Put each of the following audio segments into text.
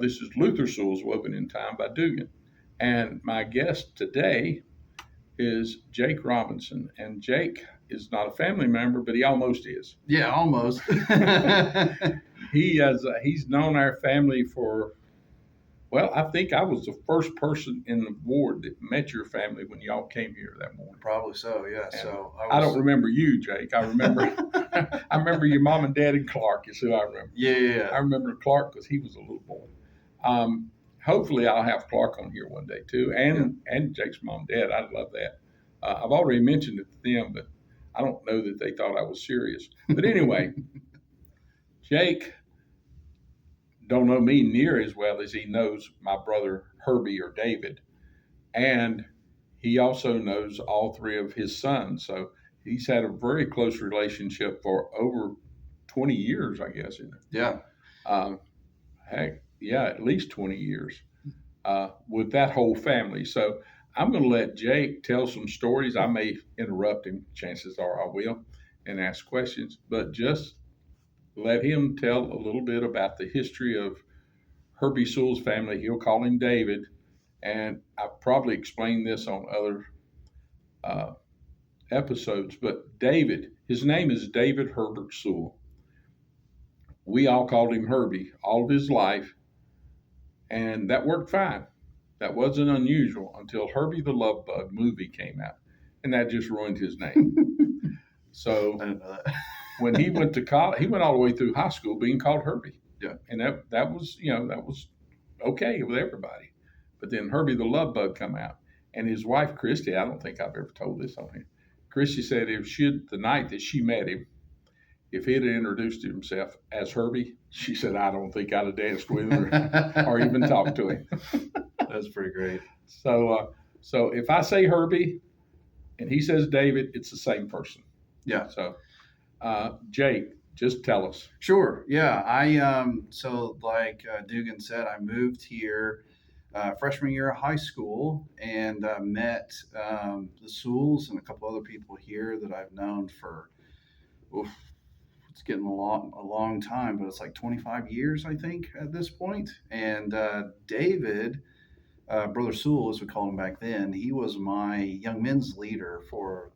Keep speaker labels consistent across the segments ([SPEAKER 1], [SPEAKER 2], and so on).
[SPEAKER 1] This is Luther Sewell's Woven in Time by Dugan. And my guest today is Jake Robinson. And Jake is not a family member, but he almost is.
[SPEAKER 2] Yeah, almost.
[SPEAKER 1] He's known our family for, well, I think I was the first person in the ward that met your family when y'all came here that morning.
[SPEAKER 2] Probably so, yeah.
[SPEAKER 1] And
[SPEAKER 2] So
[SPEAKER 1] I don't remember you, Jake. I remember I remember your mom and dad and Clark is who I remember.
[SPEAKER 2] Yeah.
[SPEAKER 1] I remember Clark because he was a little boy. Hopefully, I'll have Clark on here one day too, and Jake's mom and dad. I'd love that. I've already mentioned it to them, but I don't know that they thought I was serious. But anyway, Jake don't know me near as well as he knows my brother Herbie or David, and he also knows all three of his sons. So he's had a very close relationship for over 20 years, I guess. Isn't it?
[SPEAKER 2] Yeah.
[SPEAKER 1] Heck, yeah, at least 20 years with that whole family. So I'm going to let Jake tell some stories. I may interrupt him, chances are I will, and ask questions, but just let him tell a little bit about the history of Herbie Sewell's family. He'll call him David, and I've probably explained this on other episodes, but David, his name is David Herbert Sewell. We all called him Herbie all of his life, and that worked fine. That wasn't unusual until Herbie the Love Bug movie came out, and that just ruined his name. So
[SPEAKER 2] I didn't know that.
[SPEAKER 1] when he went to college, he went all the way through high school being called Herbie.
[SPEAKER 2] Yeah.
[SPEAKER 1] And that was okay with everybody. But then Herbie the Love Bug come out, and his wife Christy, I don't think I've ever told this on here. Christy said the night that she met him, if he had introduced himself as Herbie, she said, I don't think I'd have danced with him or even talked to him.
[SPEAKER 2] That's pretty great.
[SPEAKER 1] So if I say Herbie and he says David, it's the same person.
[SPEAKER 2] Yeah.
[SPEAKER 1] So, Jake, just tell us.
[SPEAKER 2] Sure. Yeah. So like Dugan said, I moved here freshman year of high school and met the Sewells and a couple other people here that I've known for, it's getting a long time, but it's like 25 years, I think, at this point. And David, Brother Sewell, as we called him back then, he was my young men's leader for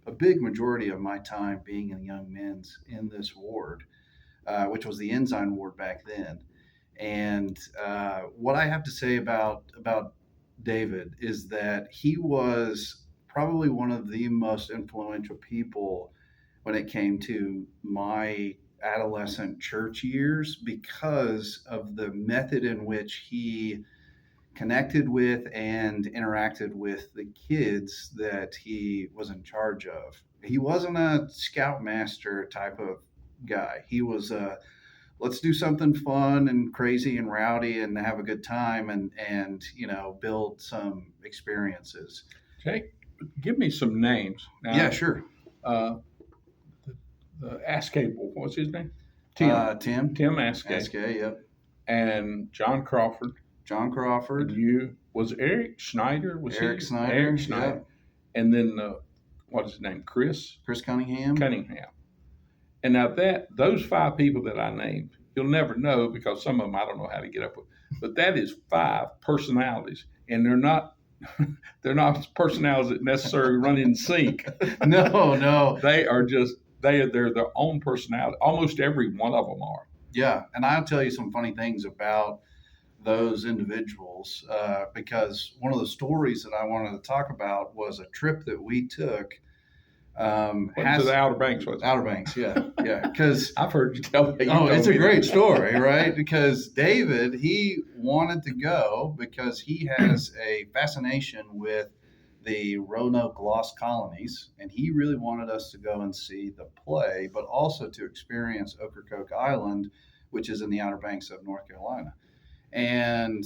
[SPEAKER 2] a big majority of my time being in young men's in this ward, which was the Ensign ward back then. And what I have to say about David is that he was probably one of the most influential people when it came to my adolescent church years because of the method in which he connected with and interacted with the kids that he was in charge of. He wasn't a scoutmaster type of guy. He was let's do something fun and crazy and rowdy and have a good time and build some experiences.
[SPEAKER 1] Jake, give me some names.
[SPEAKER 2] Now, yeah, sure.
[SPEAKER 1] The Ascable, what's his name?
[SPEAKER 2] Tim
[SPEAKER 1] Ascay.
[SPEAKER 2] Ascay, yep.
[SPEAKER 1] And John Crawford.
[SPEAKER 2] And
[SPEAKER 1] you was Eric Schneider?
[SPEAKER 2] Eric Schneider.
[SPEAKER 1] Yep. And then what's his name? Chris
[SPEAKER 2] Cunningham.
[SPEAKER 1] And now those five people that I named, you'll never know because some of them I don't know how to get up with. But that is five personalities, and they're not personalities that necessarily run in sync.
[SPEAKER 2] No.
[SPEAKER 1] They're their own personality. Almost every one of them are.
[SPEAKER 2] Yeah, and I'll tell you some funny things about those individuals because one of the stories that I wanted to talk about was a trip that we took.
[SPEAKER 1] To the Outer Banks, was it?
[SPEAKER 2] Outer Banks, yeah. Because
[SPEAKER 1] I've heard you tell me.
[SPEAKER 2] It's a great story, right? Because David, he wanted to go because he has a fascination with the Roanoke Lost Colonies, and he really wanted us to go and see the play, but also to experience Ocracoke Island, which is in the Outer Banks of North Carolina. And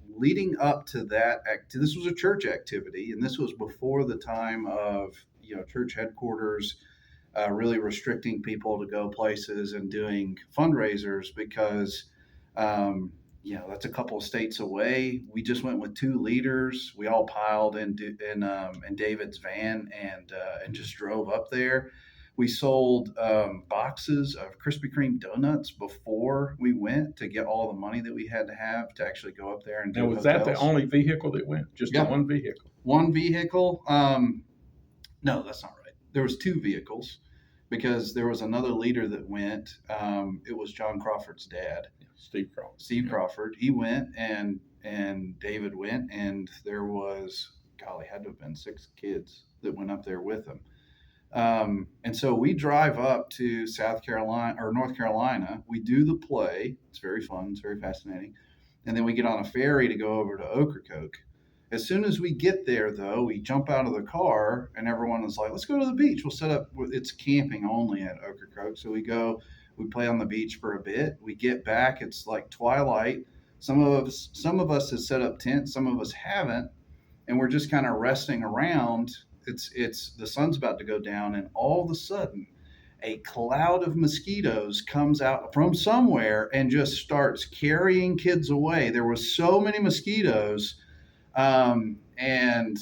[SPEAKER 2] leading up to that, this was a church activity, and this was before the time of church headquarters really restricting people to go places and doing fundraisers because that's a couple of states away. We just went with two leaders. We all piled in David's van and just drove up there. We sold boxes of Krispy Kreme donuts before we went to get all the money that we had to have to actually go up there and
[SPEAKER 1] Now,
[SPEAKER 2] do
[SPEAKER 1] was that the
[SPEAKER 2] hotels.
[SPEAKER 1] only vehicle that went? Just the
[SPEAKER 2] Yeah,
[SPEAKER 1] one vehicle?
[SPEAKER 2] one vehicle. No, that's not right. There was two vehicles because there was another leader that went. It was John Crawford's dad,
[SPEAKER 1] Steve Crawford.
[SPEAKER 2] Steve
[SPEAKER 1] Yeah.
[SPEAKER 2] Crawford. He went, and David went, and there was, golly, had to have been 6 kids that went up there with him. And so we drive up to South Carolina or North Carolina. We do the play. It's very fun. It's very fascinating. And then we get on a ferry to go over to Ocracoke. As soon as we get there, though, we jump out of the car and everyone is like, let's go to the beach. We'll set up, it's camping only at Ocracoke. So we go, we play on the beach for a bit. We get back, it's like twilight. Some of us have set up tents, some of us haven't. And we're just kind of resting around. It's the sun's about to go down, and all of a sudden, a cloud of mosquitoes comes out from somewhere and just starts carrying kids away. There were so many mosquitoes, and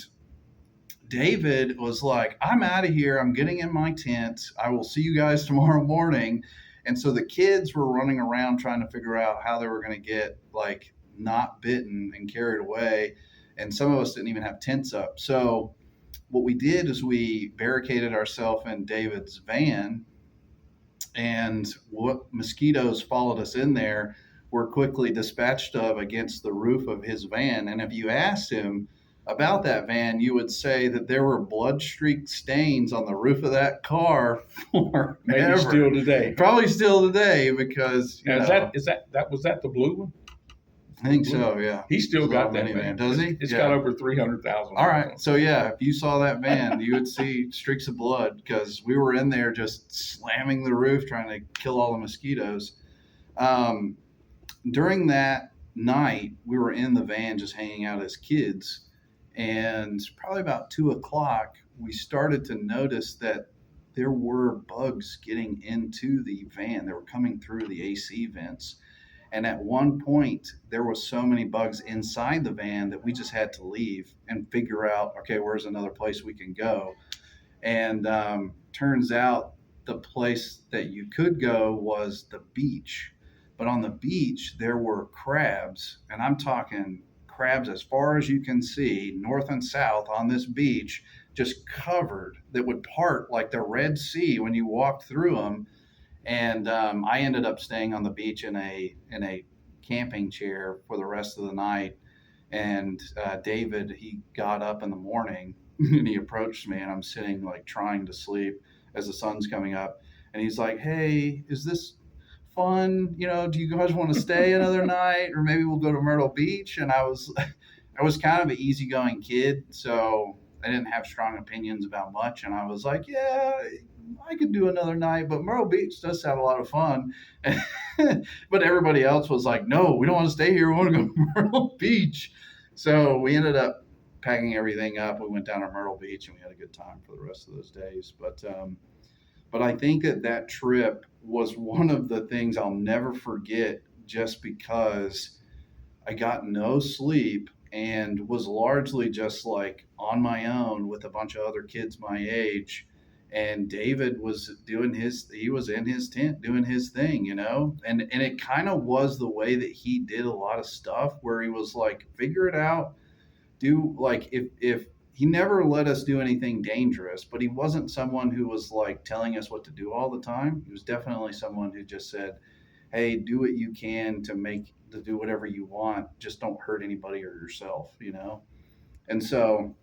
[SPEAKER 2] David was like, I'm out of here. I'm getting in my tent. I will see you guys tomorrow morning. And so the kids were running around trying to figure out how they were going to get like not bitten and carried away. And some of us didn't even have tents up. So what we did is we barricaded ourselves in David's van, and what mosquitoes followed us in there were quickly dispatched of against the roof of his van. And if you asked him about that van, you would say that there were blood-streaked stains on the roof of that car forever.
[SPEAKER 1] Maybe still today.
[SPEAKER 2] Probably still today because
[SPEAKER 1] Now, was that the blue one?
[SPEAKER 2] I think so, yeah.
[SPEAKER 1] He's still got that
[SPEAKER 2] minivan,
[SPEAKER 1] van.
[SPEAKER 2] does he?
[SPEAKER 1] It's
[SPEAKER 2] Yeah.
[SPEAKER 1] got over 300,000.
[SPEAKER 2] All right. So yeah, if you saw that van, you would see streaks of blood because we were in there just slamming the roof trying to kill all the mosquitoes. During that night, we were in the van just hanging out as kids, and probably about 2 o'clock, we started to notice that there were bugs getting into the van. They were coming through the AC vents. And at one point, there was so many bugs inside the van that we just had to leave and figure out, okay, where's another place we can go? And turns out the place that you could go was the beach. But on the beach, there were crabs, and I'm talking crabs as far as you can see, north and south on this beach, just covered, that would part like the Red Sea when you walked through them. And I ended up staying on the beach in a camping chair for the rest of the night. And David, he got up in the morning and he approached me, and I'm sitting like trying to sleep as the sun's coming up. And he's like, "Hey, is this fun? You know, do you guys want to stay another night, or maybe we'll go to Myrtle Beach?" And I was kind of an easygoing kid, so I didn't have strong opinions about much. And I was like, "Yeah, I could do another night, but Myrtle Beach does have a lot of fun." But everybody else was like, "No, we don't want to stay here. We want to go to Myrtle Beach." So we ended up packing everything up. We went down to Myrtle Beach and we had a good time for the rest of those days. But I think that trip was one of the things I'll never forget, just because I got no sleep and was largely just like on my own with a bunch of other kids my age. And David was he was in his tent doing his thing, you know? And it kind of was the way that he did a lot of stuff, where he was like, figure it out, do like, if he never let us do anything dangerous, but he wasn't someone who was like telling us what to do all the time. He was definitely someone who just said, hey, do what you can to do whatever you want. Just don't hurt anybody or yourself, you know? And so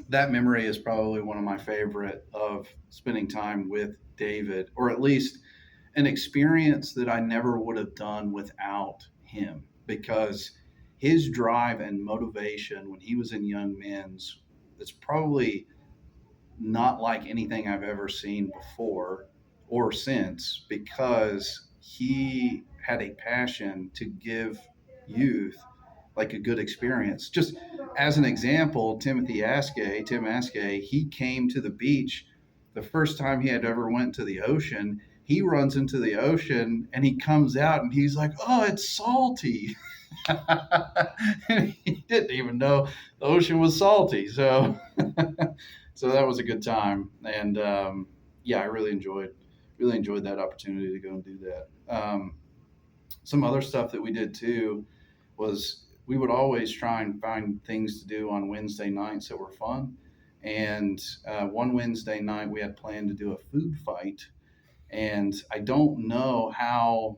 [SPEAKER 2] that memory is probably one of my favorite of spending time with David, or at least an experience that I never would have done without him, because his drive and motivation when he was in Young Men's, it's probably not like anything I've ever seen before or since, because he had a passion to give youth like a good experience. Just as an example, Tim Askey, he came to the beach the first time he had ever went to the ocean. He runs into the ocean and he comes out and he's like, "Oh, it's salty." And he didn't even know the ocean was salty. So, so that was a good time. And, yeah, I really enjoyed that opportunity to go and do that. Some other stuff that we did too was we would always try and find things to do on Wednesday nights that were fun. And one Wednesday night we had planned to do a food fight, and I don't know how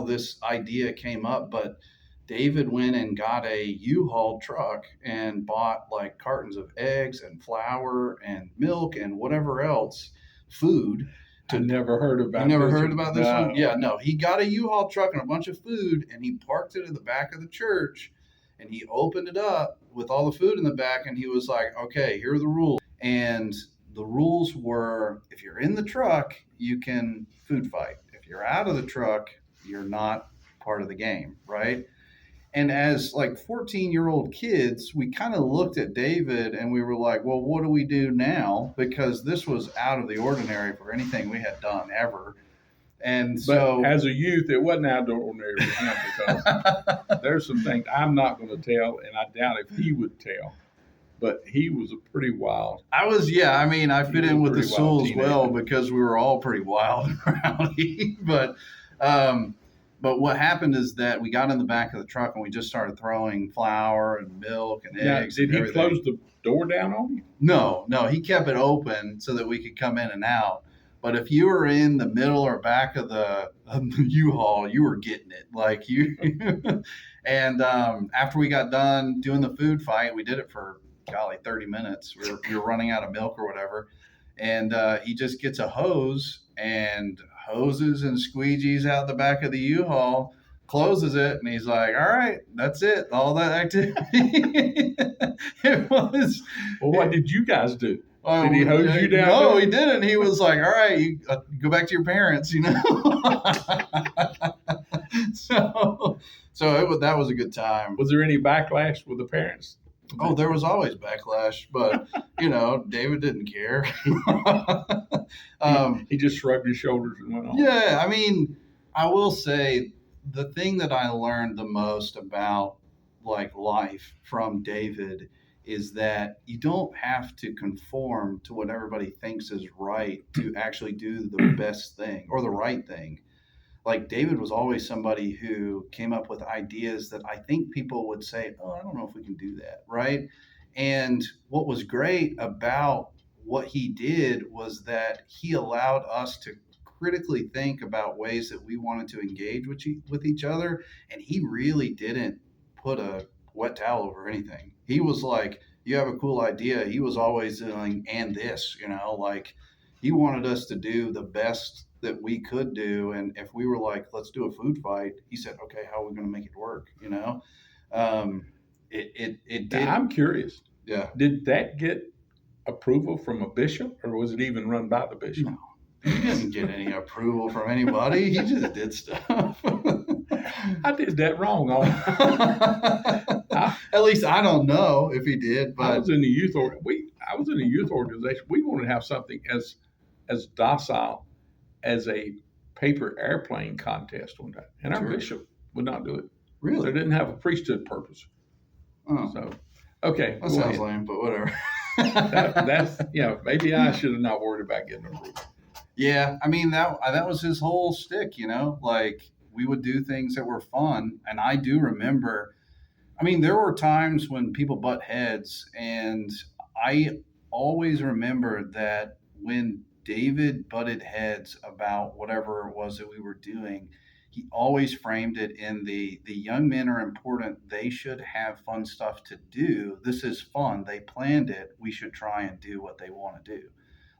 [SPEAKER 2] this idea came up, but David went and got a U-Haul truck and bought like cartons of eggs and flour and milk and whatever else food.
[SPEAKER 1] I never heard
[SPEAKER 2] You
[SPEAKER 1] about
[SPEAKER 2] never
[SPEAKER 1] this
[SPEAKER 2] heard
[SPEAKER 1] one.
[SPEAKER 2] about this
[SPEAKER 1] No.
[SPEAKER 2] one? Yeah, no. He got a U-Haul truck and a bunch of food, and he parked it in the back of the church, and he opened it up with all the food in the back, and he was like, "Okay, here are the rules." And the rules were, if you're in the truck, you can food fight. If you're out of the truck, you're not part of the game, right? And as like 14-year-old kids, we kind of looked at David and we were like, well, what do we do now? Because this was out of the ordinary for anything we had done ever. And so,
[SPEAKER 1] but as a youth, it wasn't out of the ordinary for him because there's some things I'm not going to tell, and I doubt if he would tell. But he was a pretty wild.
[SPEAKER 2] I was, yeah, I mean, I fit in with the
[SPEAKER 1] pretty wild
[SPEAKER 2] Souls well
[SPEAKER 1] teenager.
[SPEAKER 2] because we were all pretty wild and rowdy. But what happened is that we got in the back of the truck and we just started throwing flour and milk and
[SPEAKER 1] Now,
[SPEAKER 2] eggs.
[SPEAKER 1] did
[SPEAKER 2] and
[SPEAKER 1] he
[SPEAKER 2] everything.
[SPEAKER 1] close the door down on you?
[SPEAKER 2] No, he kept it open so that we could come in and out. But if you were in the middle or back of the U-Haul, you were getting it. Like you. And after we got done doing the food fight, we did it for, golly, 30 minutes. We were running out of milk or whatever. And he just gets a hose and hoses and squeegees out the back of the U-Haul, closes it, and he's like, all right, that's it. All that activity. It was.
[SPEAKER 1] Well, what did you guys do? Did he hose you down?
[SPEAKER 2] No,
[SPEAKER 1] there?
[SPEAKER 2] he didn't. He was like, all right, you go back to your parents, you know? So that was a good time.
[SPEAKER 1] Was there any backlash with the parents?
[SPEAKER 2] Oh, there was always backlash, but David didn't care.
[SPEAKER 1] He just shrugged his shoulders and went on.
[SPEAKER 2] Yeah, I mean, I will say the thing that I learned the most about like life from David is that you don't have to conform to what everybody thinks is right to actually do the best thing or the right thing. Like David was always somebody who came up with ideas that I think people would say, "Oh, I don't know if we can do that," right? And what was great about what he did was that he allowed us to critically think about ways that we wanted to engage with each other, and he really didn't put a wet towel over anything. He was like, "You have a cool idea." He was always doing, "And this," like he wanted us to do the best that we could do. And if we were like, let's do a food fight, he said, okay, how are we going to make it work? It did.
[SPEAKER 1] I'm curious.
[SPEAKER 2] Yeah.
[SPEAKER 1] Did that get approval from a bishop, or was it even run by the bishop?
[SPEAKER 2] No, he didn't get any approval from anybody. He just did stuff.
[SPEAKER 1] I did that wrong.
[SPEAKER 2] At least I don't know if he did. But
[SPEAKER 1] I was in the youth organization. We wanted to have something as docile as a paper airplane contest one time, and our bishop would not do it.
[SPEAKER 2] Really?
[SPEAKER 1] So it didn't have a priesthood purpose.
[SPEAKER 2] Oh.
[SPEAKER 1] So, okay.
[SPEAKER 2] That sounds lame, but whatever.
[SPEAKER 1] That's maybe I should have not worried about getting approval.
[SPEAKER 2] Yeah, I mean that was his whole shtick, like we would do things that were fun, and I do remember. I mean, there were times when people butt heads, and I always remember that when David butted heads about whatever it was that we were doing, he always framed it in the young men are important. They should have fun stuff to do. This is fun. They planned it. We should try and do what they want to do.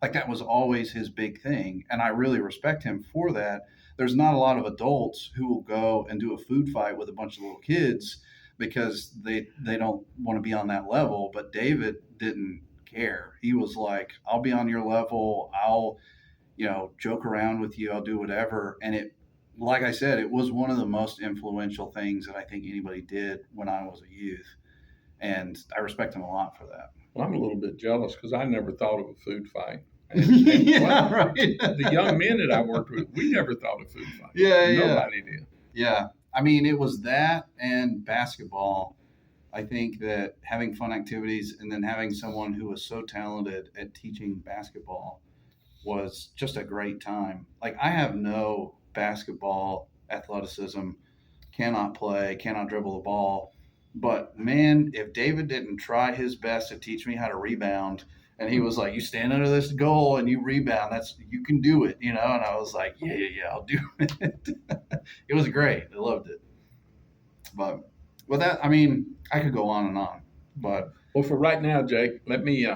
[SPEAKER 2] Like that was always his big thing. And I really respect him for that. There's not a lot of adults who will go and do a food fight with a bunch of little kids because they don't want to be on that level. But David didn't care. He was like, I'll be on your level. I'll, joke around with you. I'll do whatever. And it, like I said, it was one of the most influential things that I think anybody did when I was a youth. And I respect him a lot for that.
[SPEAKER 1] Well, I'm a little bit jealous because I never thought of a food fight.
[SPEAKER 2] Yeah, right.
[SPEAKER 1] The young men that I worked with, we never thought of food fight.
[SPEAKER 2] Yeah,
[SPEAKER 1] Nobody did.
[SPEAKER 2] Yeah. I mean, it was that and basketball. I think that having fun activities and then having someone who was so talented at teaching basketball was just a great time. Like I have no basketball athleticism, cannot play, cannot dribble the ball. But man, if David didn't try his best to teach me how to rebound, and he was like, "You stand under this goal and you rebound. That's you can do it," you know. And I was like, "Yeah, yeah, yeah, I'll do it." It was great. I loved it. But with that, I mean, I could go on and on. But
[SPEAKER 1] Well, for right now, Jake, let me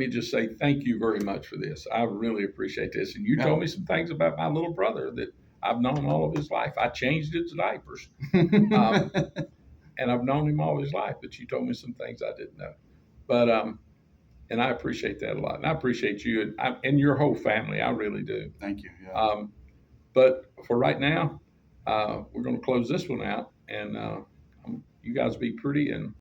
[SPEAKER 1] just say thank you very much for this. I really appreciate this. And you
[SPEAKER 2] yeah,
[SPEAKER 1] told me some things about my little brother that I've known all of his life. I changed his diapers, um, and I've known him all his life. But you told me some things I didn't know. But and I appreciate that a lot. And I appreciate you and your whole family. I really do.
[SPEAKER 2] thank you. Yeah.
[SPEAKER 1] But for right now, we're going to close this one out, and you guys be pretty and